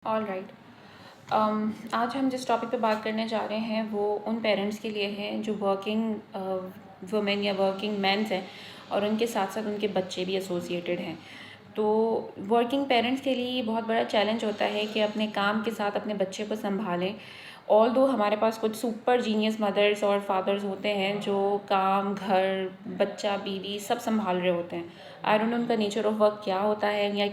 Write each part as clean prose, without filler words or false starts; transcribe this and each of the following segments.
All right. आज हम जिस टॉपिक पे बात करने जा रहे हैं वो उन पेरेंट्स के लिए हैं जो वर्किंग वुमेन या वर्किंग मैन्स हैं और उनके साथ साथ उनके बच्चे भी एसोसिएटेड हैं। तो वर्किंग पेरेंट्स के लिए ये बहुत बड़ा चैलेंज होता है कि अपने काम के साथ अपने बच्चे को संभालें। ऑल दो हमारे पास कुछ सुपर जीनियस मदर्स और फादर्स होते हैं जो काम, घर, बच्चा, बीवी सब संभाल रहे होते हैं। आई डोंट नो उनका नेचर ऑफ वर्क क्या होता है या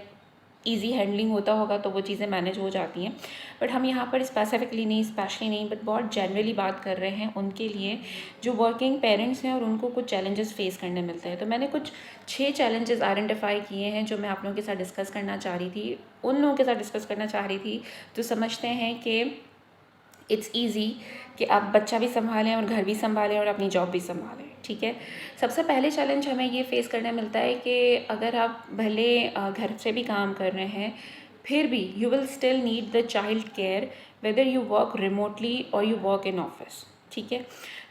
ईज़ी हैंडलिंग होता होगा तो वो चीज़ें मैनेज हो जाती हैं। बट हम यहाँ पर स्पेसिफिकली नहीं, स्पेशली नहीं, बट बहुत जनरली बात कर रहे हैं उनके लिए जो वर्किंग पेरेंट्स हैं और उनको कुछ चैलेंजेस फेस करने मिलते हैं। तो मैंने कुछ 6 चैलेंजेस आइडेंटिफाई किए हैं जो मैं आप लोगों के साथ डिस्कस करना चाह रही थी, उन लोगों के साथ डिस्कस करना चाह रही थी जो समझते हैं कि इट्स ईज़ी कि आप बच्चा भी संभालें और घर भी संभालें और अपनी जॉब भी संभालें। ठीक है, सबसे पहले चैलेंज हमें ये फेस करना मिलता है कि अगर आप भले घर से भी काम कर रहे हैं फिर भी you will still need the child care whether you work remotely और यू वर्क इन ऑफिस। ठीक है,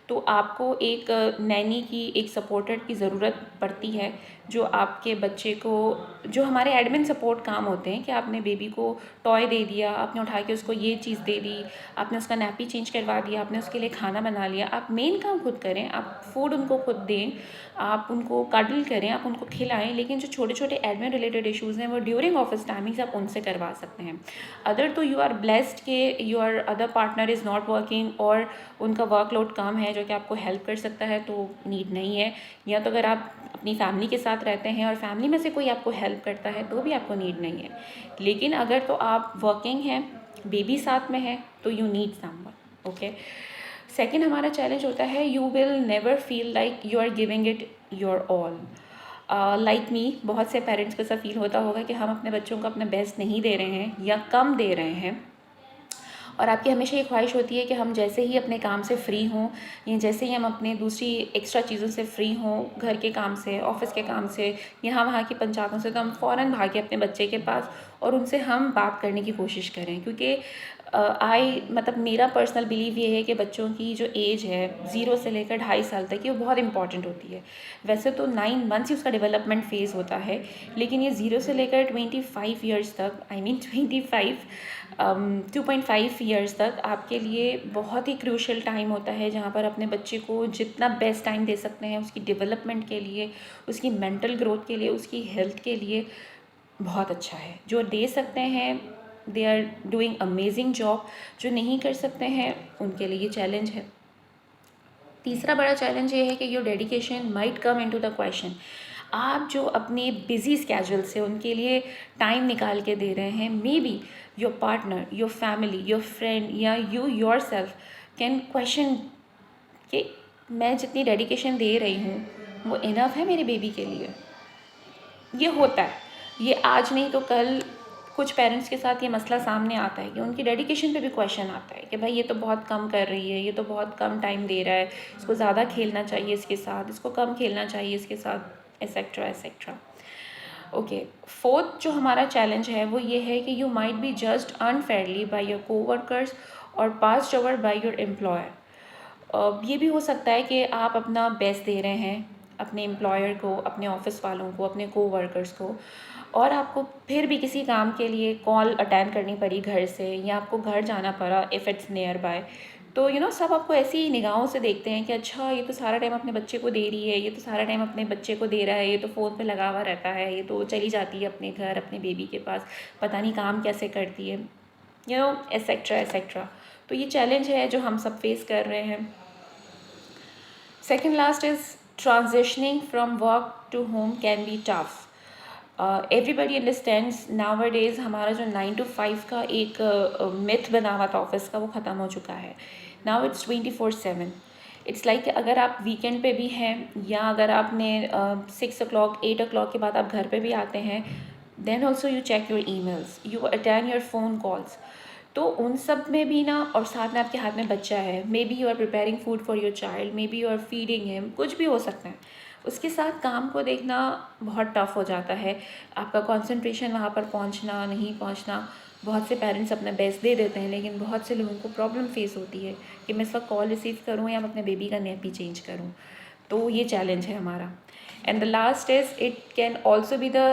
तो आपको एक नैनी की, एक सपोर्टर की ज़रूरत पड़ती है जो आपके बच्चे को, जो हमारे एडमिन सपोर्ट काम होते हैं कि आपने बेबी को टॉय दे दिया, आपने उठा के उसको ये चीज़ दे दी, आपने उसका नैपी चेंज करवा दिया, आपने उसके लिए खाना बना लिया। आप मेन काम खुद करें, आप फूड उनको खुद दें, आप उनको कडल करें, आप उनको खिलाएं, लेकिन जो छोटे छोटे एडमिन रिलेटेड इश्यूज़ हैं वो ड्यूरिंग ऑफिस टाइमिंग्स आप उनसे करवा सकते हैं। अदर तो यू आर ब्लेस्ड कि your other partner is not working और उनका वर्कलोड कम है जो कि आपको हेल्प कर सकता है, तो नीड नहीं है। या तो अगर आप अपनी फैमिली के साथ रहते हैं और फैमिली में से कोई आपको हेल्प करता है तो भी आपको नीड नहीं है। लेकिन अगर तो आप वर्किंग हैं, बेबी साथ में है, तो you need someone. Okay, second हमारा चैलेंज होता है you will never feel like you are giving it your all. Like me, बहुत से पेरेंट्स को ऐसा फील होता होगा कि हम अपने बच्चों को अपना बेस्ट नहीं दे रहे हैं या कम दे रहे हैं, और आपकी हमेशा ये ख्वाहिश होती है कि हम जैसे ही अपने काम से फ्री हों या जैसे ही हम अपने दूसरी एक्स्ट्रा चीज़ों से फ्री हों, घर के काम से, ऑफिस के काम से, यहाँ वहाँ की पंचायतों से, तो हम फ़ौरन भागे अपने बच्चे के पास और उनसे हम बात करने की कोशिश करें। क्योंकि मतलब मेरा पर्सनल बिलीव ये है कि बच्चों की जो एज है 0 से लेकर 2.5 साल तक की वो बहुत इंपॉर्टेंट होती है। वैसे तो 9 मंथ्स ही उसका डेवलपमेंट फेज़ होता है, लेकिन ये 0 से लेकर 25 ईयर्स तक, आई मीन 2.5 ईयर्स तक आपके लिए बहुत ही क्रूशल टाइम होता है जहाँ पर अपने बच्चे को जितना बेस्ट टाइम दे सकते हैं उसकी डेवलपमेंट के लिए, उसकी मेंटल ग्रोथ के लिए, उसकी हेल्थ के लिए बहुत अच्छा है। जो दे सकते हैं they are doing amazing job, जो नहीं कर सकते हैं उनके लिए ये चैलेंज है। तीसरा बड़ा चैलेंज ये है कि your dedication might come into the question. आप जो अपने बिजी स्केड्यूल से उनके लिए टाइम निकाल के दे रहे हैं, may be your partner, your family, your friend या you yourself can question कि मैं जितनी डेडिकेशन दे रही हूँ वो इनफ है मेरे बेबी के लिए। ये होता है, ये आज नहीं तो कल कुछ पेरेंट्स के साथ ये मसला सामने आता है कि उनकी डेडिकेशन पे भी क्वेश्चन आता है कि भाई ये तो बहुत कम कर रही है, ये तो बहुत कम टाइम दे रहा है, इसको ज़्यादा खेलना चाहिए इसके साथ, इसको कम खेलना चाहिए इसके साथ, एसेट्रा एसेट्रा। ओके, फोर्थ जो हमारा चैलेंज है वो ये है कि you might be judged unfairly by your coworkers और passed over by your employer. ये भी हो सकता है कि आप अपना बेस्ट दे रहे हैं अपने एम्प्लॉयर को, अपने ऑफिस वालों को, अपने कोवर्कर्स को, और आपको फिर भी किसी काम के लिए कॉल अटेंड करनी पड़ी घर से या आपको घर जाना पड़ा इफ़ इट्स नियर बाय, तो सब आपको ऐसी ही निगाहों से देखते हैं कि अच्छा ये तो सारा टाइम अपने बच्चे को दे रही है, ये तो सारा टाइम अपने बच्चे को दे रहा है, ये तो फ़ोन पे लगा हुआ रहता है, ये तो चली जाती है अपने घर अपने बेबी के पास, पता नहीं काम कैसे करती है, एसेट्रा एसेट्रा। तो ये चैलेंज है जो हम सब फेस कर रहे हैं। Second last is transitioning from work to home can be tough. Everybody understands nowadays हमारा जो 9 to 5 का एक मिथ बना हुआ था ऑफिस का वो ख़त्म हो चुका है। Now it's 24/7. इट्स लाइक अगर आप वीकेंड पे भी हैं या अगर आपने 6 o'clock 8 o'clock के बाद आप घर पे भी आते हैं, then also you check your emails, you attend your phone calls. तो उन सब में भी ना, और साथ में आपके हाथ में बच्चा है, maybe you are preparing food for your child, maybe you are feeding him, कुछ भी हो सकता है, उसके साथ काम को देखना बहुत टफ हो जाता है। आपका कंसंट्रेशन वहाँ पर पहुँचना नहीं पहुँचना, बहुत से पेरेंट्स अपना बेस्ट दे देते हैं लेकिन बहुत से लोगों को प्रॉब्लम फेस होती है कि मैं इस वक्त कॉल रिसीव करूँ या मैं अपने बेबी का नैपी चेंज करूँ। तो ये चैलेंज है हमारा। And the last is it can also be the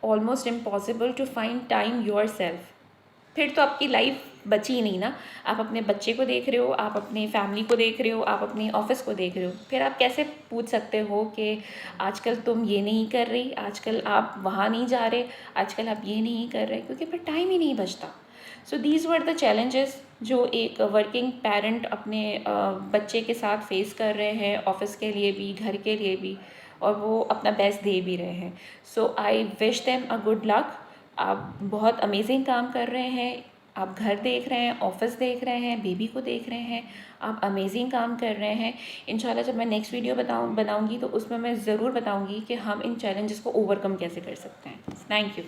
almost impossible to find time yourself. फिर तो आपकी लाइफ बची ही नहीं ना। आप अपने बच्चे को देख रहे हो, आप अपनी फैमिली को देख रहे हो, आप अपनी ऑफिस को देख रहे हो, फिर आप कैसे पूछ सकते हो कि आजकल तुम ये नहीं कर रही, आजकल आप वहाँ नहीं जा रहे, आजकल आप ये नहीं कर रहे, क्योंकि फिर टाइम ही नहीं बचता। So these were the challenges जो एक वर्किंग पेरेंट अपने बच्चे के साथ फेस कर रहे हैं, ऑफिस के लिए भी, घर के लिए भी, और वो अपना बेस्ट दे भी रहे हैं। So I wish them a good luck. आप बहुत अमेजिंग काम कर रहे हैं। आप घर देख रहे हैं, ऑफिस देख रहे हैं, बेबी को देख रहे हैं, आप अमेजिंग काम कर रहे हैं। इंशाल्लाह जब मैं नेक्स्ट वीडियो बनाऊंगी तो उसमें मैं ज़रूर बताऊंगी कि हम इन चैलेंजेस को ओवरकम कैसे कर सकते हैं। Thank you.